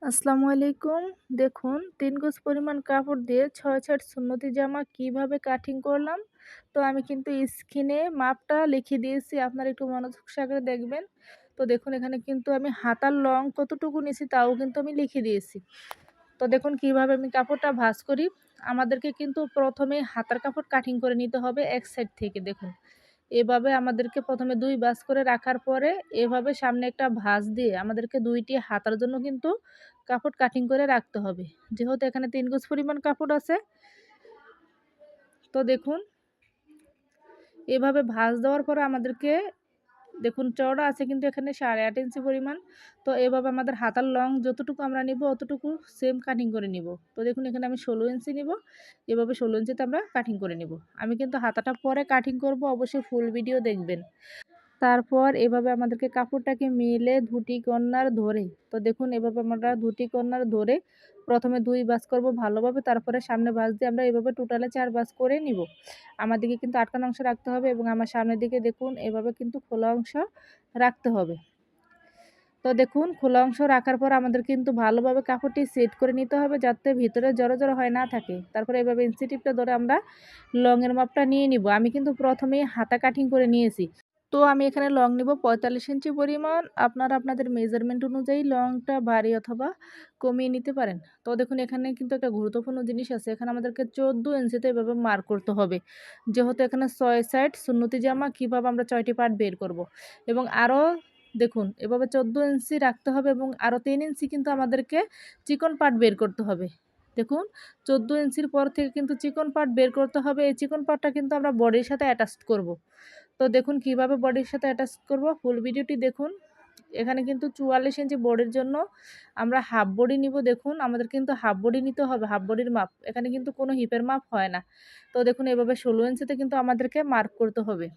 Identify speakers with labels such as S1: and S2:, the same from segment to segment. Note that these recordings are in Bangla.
S1: আসসালামু আলাইকুম। দেখুন ৩ গজ পরিমাণ কাপড় দিয়ে ৬ সেট সুন্নতি জামা কিভাবে কাটিং করলাম। তো আমি কিন্তু স্ক্রিনে মাপটা লিখে দিয়েছি। আপনারা একটু মনোযোগ সহকারে দেখবেন। তো দেখুন এখানে কিন্তু আমি হাতার লং কতটুকু নিছি তাও কিন্তু আমি লিখে দিয়েছি। তো দেখুন কিভাবে আমি কাপড়টা ভাঁজ করি। আমাদেরকে কিন্তু প্রথমে হাতার কাপড় কাটিং করে নিতে হবে এক সাইড থেকে দেখুন। এভাবে আমাদেরকে প্রথমে ২ ভাঁজ করে রাখার পরে এভাবে সামনে একটা ভাঁজ দিয়ে আমাদেরকে ২ টি হাতার জন্য কিন্তু কাপড় কাটিং করে রাখতে হবে। যেহেতু এখানে ৩ গজ পরিমাণ কাপড় আছে, তো দেখুন এভাবে ভাঁজ দেওয়ার পরে আমাদেরকে দেখুন চওড়া আছে কিন্তু এখানে ৮.৫ ইঞ্চি পরিমাণ। তো এভাবে আমাদের হাতার লং যতটুকু আমরা নিব অতটুকু সেম কাটিং করে নিব। তো দেখুন এখানে আমি ১৬ ইঞ্চি নিব। এভাবে ১৬ ইঞ্চিতে আমরা কাটিং করে নিব। আমি কিন্তু হাতাটা পরে কাটিং করব, অবশ্যই ফুল ভিডিও দেখবেন। তারপর এভাবে আমাদেরকে কাপড়টাকে মিলে দুটি কর্নার ধরে, তো দেখুন এভাবে আমরা দুটি কর্নার ধরে প্রথমে ২ ভাঁজ করব ভালোভাবে, তারপরে সামনে ভাঁজ দিয়ে আমরা এভাবে টোটালে ৪ ভাঁজ করে নিব। আমাদেরকে কিন্তু আটকানো অংশ রাখতে হবে এবং আমার সামনের দিকে দেখুন এভাবে কিন্তু খোলা অংশ রাখতে হবে। তো দেখুন খোলা অংশ রাখার পর আমাদের কিন্তু ভালোভাবে কাপড়টি সেট করে নিতে হবে যাতে ভিতরে জড়ো হয় না থাকে। তারপরে এভাবে ইঞ্চি টিপটা ধরে আমরা লংয়ের মাপটা নিয়ে নিব। আমি কিন্তু প্রথমেই হাতা কাটিং করে নিয়েছি। তো আমি এখানে লং নিব ৪৫ ইঞ্চি পরিমাণ। আপনারা আপনাদের মেজারমেন্ট অনুযায়ী লংটা বাড়িয়ে অথবা কমিয়ে নিতে পারেন। তো দেখুন এখানে কিন্তু একটা গুরুত্বপূর্ণ জিনিস আছে। এখানে আমাদেরকে ১৪ ইঞ্চিতে এভাবে মার্ক করতে হবে। যেহেতু এখানে ৬ সাইড সুন্নতি জামা কিভাবে আমরা ৬টি পার্ট বের করব। এবং আরও দেখুন এভাবে ১৪ ইঞ্চি রাখতে হবে এবং আরও ৩ ইঞ্চি কিন্তু আমাদেরকে চিকন পার্ট বের করতে হবে। দেখুন ১৪ ইঞ্চির পর থেকে কিন্তু চিকন পার্ট বের করতে হবে। এই চিকন পার্টটা কিন্তু আমরা বডির সাথে অ্যাটাচ করব। তো দেখুন কিভাবে বডির সাথে অ্যাটাচ করব, ফুল ভিডিওটি দেখুন। এখানে কিন্তু ৪৪ ইঞ্চি বডির জন্য আমরা হাফ বডি নিব। দেখুন আমাদের কিন্তু হাফ বডি নিতে হবে, হাফ বডির মাপ। এখানে কিন্তু কোনো হিপের মাপ হয় না। তো দেখুন এভাবে ১৬ ইঞ্চিতে কিন্তু আমাদেরকে মার্ক করতে হবে।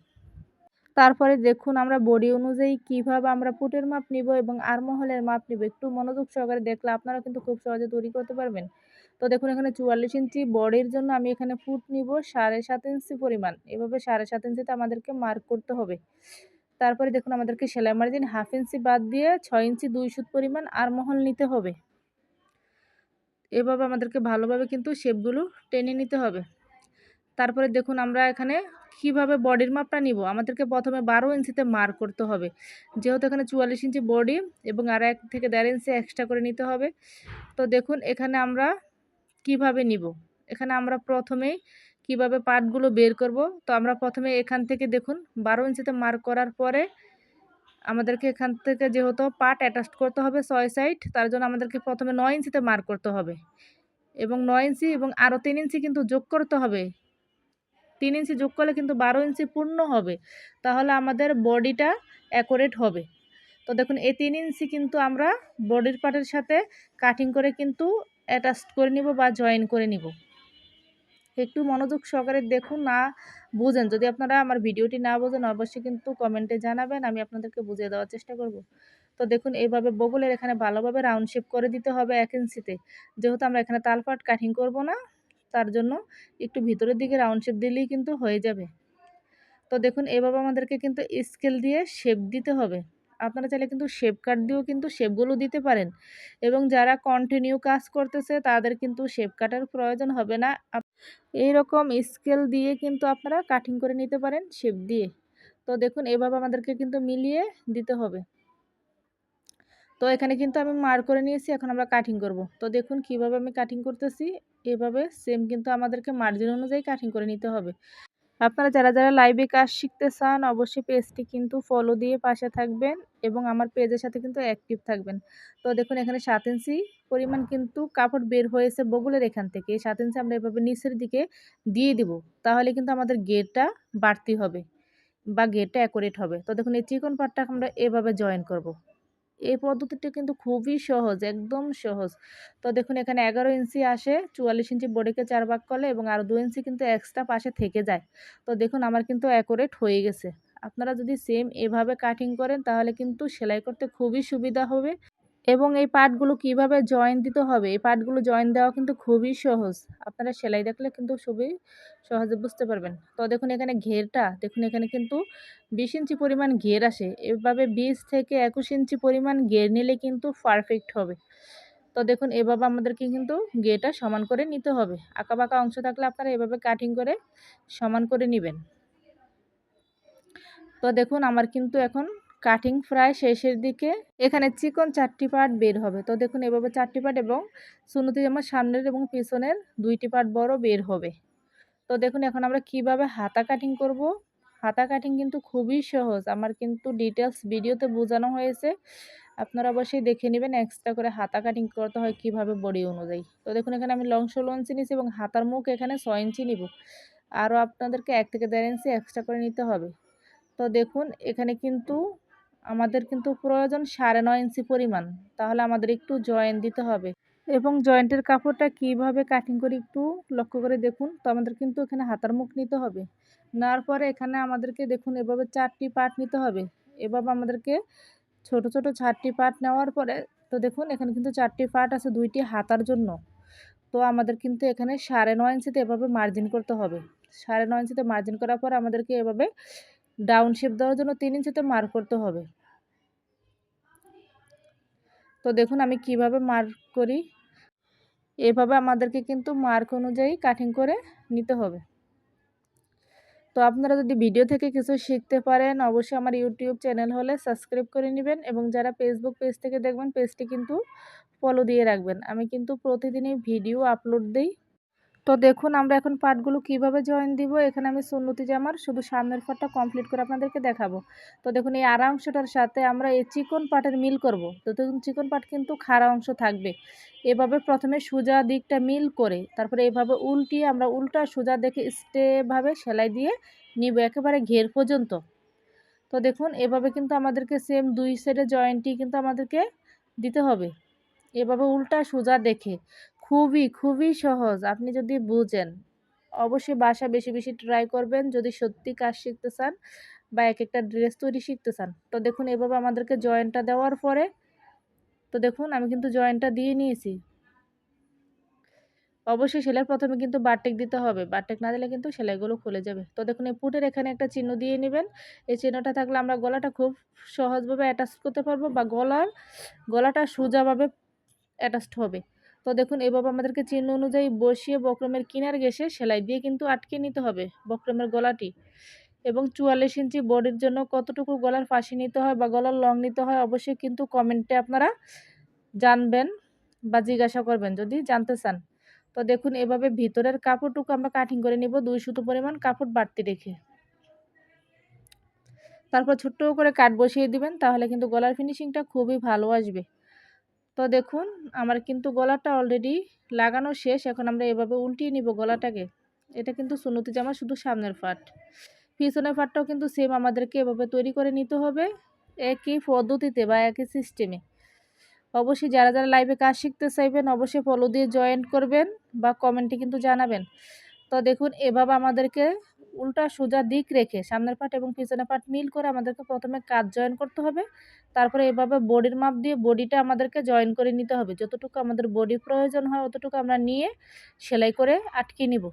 S1: তারপরে দেখুন আমরা বডি অনুযায়ী কিভাবে আমরা পুটের মাপ নিব এবং আর্মহোলের মাপ নিব। একটু মনোযোগ সহকারে দেখলে আপনারা কিন্তু খুব সহজে তৈরি করতে পারবেন। তো দেখুন এখানে ৪৪ ইঞ্চি বডির জন্য আমি এখানে ফুট নিব ৭.৫ ইঞ্চি পরিমাণ। এভাবে ৭.৫ ইঞ্চিতে আমাদেরকে মার্ক করতে হবে। তারপরে দেখুন আমাদেরকে সেলাই মার্জিন ১/২ ইঞ্চি বাদ দিয়ে ৬ ইঞ্চি ২ সুত পরিমাণ আর্মহোল নিতে হবে। এভাবে আমাদেরকে ভালোভাবে কিন্তু শেপগুলো টেনে নিতে হবে। তারপরে দেখুন আমরা এখানে কিভাবে বডির মাপটা নিব। আমাদেরকে প্রথমে ১২ ইঞ্চিতে মার্ক করতে হবে। যেহেতু এখানে ৪৪ ইঞ্চি বডি এবং আর ১ থেকে ১.৫ ইঞ্চি এক্সট্রা করে নিতে হবে। তো দেখুন এখানে আমরা কিভাবে নিব। এখানে আমরা প্রথমেই কিভাবে পার্টগুলো বের করব। তো আমরা প্রথমে এখান থেকে দেখুন ১২ ইঞ্চিতে মার্ক করার পরে আমাদেরকে এখান থেকে যেহেতু পার্ট অ্যাটাচ করতে হবে ৬ সাইড, তার জন্য আমাদেরকে প্রথমে ৯ ইঞ্চিতে মার্ক করতে হবে এবং ৯ ইঞ্চি এবং আরও ৩ ইঞ্চি কিন্তু যোগ করতে হবে। ৩ ইঞ্চি যোগ করলে কিন্তু ১২ ইঞ্চি পূর্ণ হবে। তাহলে আমাদের বডিটা অ্যাকুরেট হবে। তো দেখুন এই ৩ ইঞ্চি কিন্তু আমরা বডির পার্টের সাথে কাটিং করে কিন্তু অ্যাটাচ করে নিব বা জয়েন করে নিব। একটু মনোযোগ সহকারে দেখুন, না বুঝেন, যদি আপনারা আমার ভিডিওটি না বোঝেন অবশ্যই কিন্তু কমেন্টে জানাবেন, আমি আপনাদেরকে বুঝিয়ে দেওয়ার চেষ্টা করব। তো দেখুন এইভাবে বগলের এখানে ভালোভাবে রাউন্ড শেপ করে দিতে হবে ১ ইঞ্চিতে। যেহেতু আমরা এখানে তালপাট কাটিং করব না, তার জন্য একটু ভিতরের দিকে রাউন্ড শেপ দিলেই কিন্তু হয়ে যাবে। তো দেখুন এভাবে আমাদেরকে কিন্তু স্কেল দিয়ে শেপ দিতে হবে। আপনারা চাইলে কিন্তু শেপ কাট দিয়েও কিন্তু শেপগুলো দিতে পারেন এবং যারা কন্টিনিউ কাজ করতেছে তাদের কিন্তু শেপ কাটার প্রয়োজন হবে না। এইরকম স্কেল দিয়ে কিন্তু আপনারা কাটিং করে নিতে পারেন শেপ দিয়ে। তো দেখুন এভাবে আমাদেরকে কিন্তু মিলিয়ে দিতে হবে। তো এখানে কিন্তু আমি মার্ক করে নিয়েছি, এখন আমরা কাটিং করব। তো দেখুন কিভাবে আমি কাটিং করতেছি, এভাবে সেম কিন্তু আমাদেরকে মার্জিন অনুযায়ী কাটিং করে নিতে হবে। আপনারা যারা লাইভে কাজ শিখতে চান অবশ্যই পেজটি কিন্তু ফলো দিয়ে পাশে থাকবেন এবং আমার পেজের সাথে কিন্তু অ্যাক্টিভ থাকবেন। তো দেখুন এখানে ৭ ইঞ্চি পরিমাণ কিন্তু কাপড় বের হয়েছে বগলের এখান থেকে। এই ৭ ইঞ্চি আমরা এভাবে নিচের দিকে দিয়ে দিব। তাহলে কিন্তু আমাদের ঘেরটা বাড়তি হবে বা ঘেরটা অ্যাকুরেট হবে। তো দেখুন এই চিকন পার্টটা আমরা এভাবে জয়েন করব। এই পদ্ধতিটি কিন্তু খুবই সহজ, একদম সহজ। তো দেখুন এখানে ১১ ইঞ্চি আসে, ৪৪ ইঞ্চি বডিকে ৪ ভাগ করলে এবং আরও ২ ইঞ্চি কিন্তু এক্সট্রা পাশে থেকে যায়। তো দেখুন আমার কিন্তু অ্যাকুরেট হয়ে গেছে। আপনারা যদি সেম এভাবে কাটিং করেন তাহলে কিন্তু সেলাই করতে খুবই সুবিধা হবে। এবং এই পার্টগুলো কিভাবে জয়েন দিতে হবে, এই পার্টগুলো জয়েন দেওয়া কিন্তু খুবই সহজ। আপনারা সেলাই দেখলে কিন্তু খুবই সহজে বুঝতে পারবেন। তো দেখুন এখানে ঘেরটা দেখুন, এখানে কিন্তু ২০ ইঞ্চি পরিমাণ ঘের আসে। এভাবে ২০ থেকে ২১ ইঞ্চি পরিমাণ ঘের নিলে কিন্তু পারফেক্ট হবে। তো দেখুন এভাবে আমাদেরকে কিন্তু গেটা সমান করে নিতে হবে। আঁকাবাঁকা অংশ থাকলে আপনারা এভাবে কাটিং করে সমান করে নেবেন। তো দেখুন আমার কিন্তু এখন কাটিং প্রায় শেষের দিকে। এখানে চিকন 4টি পার্ট বের হবে। তো দেখুন এভাবে 4টি পার্ট এবং সুন্নতি জামার সামনের এবং পিছনের 2টি পার্ট বড় বের হবে। তো দেখুন এখন আমরা কিভাবে হাতা কাটিং করব। হাতা কাটিং কিন্তু খুবই সহজ। আমার কিন্তু ডিটেলস ভিডিওতে বোঝানো হয়েছে। আপনারা অবশ্যই দেখে নেবেন এক্সট্রা করে হাতা কাটিং করতে হয় কিভাবে বডি অনুযায়ী। তো দেখুন এখানে আমি লং 16 ইঞ্চি নিয়েছি এবং হাতার মুখ এখানে 6 ইঞ্চি নিব। আরও আপনাদেরকে 1 থেকে 1.5 ইঞ্চি এক্সট্রা করে নিতে হবে। তো দেখুন এখানে কিন্তু আমাদের কিন্তু প্রয়োজন 9.5 ইঞ্চি পরিমাণ। তাহলে আমাদের একটু জয়েন দিতে হবে এবং জয়েন্টের কাপড়টা কিভাবে কাটিং করি একটু লক্ষ্য করে দেখুন। তো আমাদের কিন্তু এখানে হাতার মুখ নিতে হবে। নেওয়ার পরে এখানে আমাদেরকে দেখুন এভাবে 4টি পার্ট নিতে হবে। এভাবে আমাদেরকে ছোট ছোট 4টি পার্ট নেওয়ার পরে তো দেখুন এখানে কিন্তু 4টি পার্ট আছে 2টি হাতার জন্য। তো আমাদের কিন্তু এখানে 9.5 ইঞ্চিতে এভাবে মার্জিন করতে হবে। 9.5 ইঞ্চিতে মার্জিন করার পর আমাদেরকে এভাবে ডাউন শেপ দেওয়ার জন্য 3 ইঞ্চিতে মার্ক করতে হবে। তো দেখুন আমি কিভাবে মার্ক করি। এভাবে আমাদেরকে কিন্তু মার্ক অনুযায়ী কাটিং করে নিতে হবে। তো আপনারা যদি ভিডিও থেকে কিছু শিখতে পারেন অবশ্যই আমার ইউটিউব চ্যানেল হলে সাবস্ক্রাইব করে নেবেন এবং যারা ফেসবুক পেজ থেকে দেখবেন পেজটি কিন্তু ফলো দিয়ে রাখবেন। আমি কিন্তু প্রতিদিনই ভিডিও আপলোড দেই। তো দেখুন আমরা এখন পার্টগুলো কিভাবে জয়েন দিব। এখানে আমি সুন্নতি জামার শুধু সামনের পার্টটা কমপ্লিট করে আপনাদেরকে দেখাবো। তো দেখুন এই আড়া অংশটার সাথে আমরা এই চিকন পার্টের মিল করব। তো দেখুন চিকন পার্ট কিন্তু খাড়া অংশ থাকবে। এভাবে প্রথমে সোজা দিকটা মিল করে তারপরে এভাবে উল্টিয়ে আমরা উল্টা সোজা দেখে স্টেপভাবে সেলাই দিয়ে নিব একেবারে ঘের পর্যন্ত। তো দেখুন এভাবে কিন্তু আমাদেরকে সেম 2 সাইডে জয়েন্টই কিন্তু আমাদেরকে দিতে হবে। এভাবে উল্টা সোজা দেখে খুবই সহজ। আপনি যদি বুঝেন অবশ্যই বাসায় বেশি বেশি ট্রাই করবেন যদি সত্যি কাজ শিখতে চান বা এক একটা ড্রেস তৈরি শিখতে চান। তো দেখুন এভাবে আমাদেরকে জয়েন্টটা দেওয়ার পরে তো দেখুন আমি কিন্তু জয়েন্টটা দিয়ে নিয়েছি। অবশ্যই সেলাইয়ের প্রথমে কিন্তু বারটেক দিতে হবে। বারটেক না দিলে কিন্তু সেলাইগুলো খুলে যাবে। তো দেখুন এই পুটের এখানে একটা চিহ্ন দিয়ে নেবেন। এই চিহ্নটা থাকলে আমরা গলাটা খুব সহজভাবে অ্যাটাচ করতে পারবো বা গলাটা সোজাভাবে অ্যাটাচড হবে। তো দেখুন এভাবে আমাদেরকে চিহ্ন অনুযায়ী বসিয়ে বক্রমের কিনার ঘেঁষে সেলাই দিয়ে কিন্তু আটকে নিতে হবে বক্রমের গলাটি। এবং 44 ইঞ্চি বডির জন্য কতটুকু গলার ফাঁসি নিতে হয় বা গলার লং নিতে হয় অবশ্যই কিন্তু কমেন্টে আপনারা জানবেন বা জিজ্ঞাসা করবেন যদি জানতে চান। তো দেখুন এভাবে ভিতরের কাপড়টুকু আমরা কাটিং করে নিব 2 সুতো পরিমাণ কাপড় বাড়তি রেখে। তারপর ছোট্ট করে কাট বসিয়ে দিবেন তাহলে কিন্তু গলার ফিনিশিংটা খুবই ভালো আসবে। তো দেখুন আমার কিন্তু গলাটা অলরেডি লাগানো শেষ। এখন আমরা এভাবে উল্টিয়ে নিব গলাটাকে। এটা কিন্তু সুন্নতি জামা শুধু সামনের পার্ট। পিছনের পার্টটাও কিন্তু সেম আমাদেরকে এভাবে তৈরি করে নিতে হবে একই পদ্ধতিতে বা একই সিস্টেমে। অবশ্যই যারা লাইভে কাজ শিখতে চাইবেন অবশ্যই ফলো দিয়ে জয়েন করবেন বা কমেন্টে কিন্তু জানাবেন। তো দেখুন এভাবে আমাদেরকে উল্টা সোজা দিক রেখে সামনের পার্ট এবং পিছনের পার্ট মিল করে আমাদেরকে প্রথমে কাঁধ জয়েন করতে হবে। তারপরে এভাবে বডির মাপ দিয়ে বডিটা আমাদেরকে জয়েন করে নিতে হবে। যতটুকু আমাদের বডি প্রয়োজন হয় অতটুকু আমরা নিয়ে সেলাই করে আটকে নিব।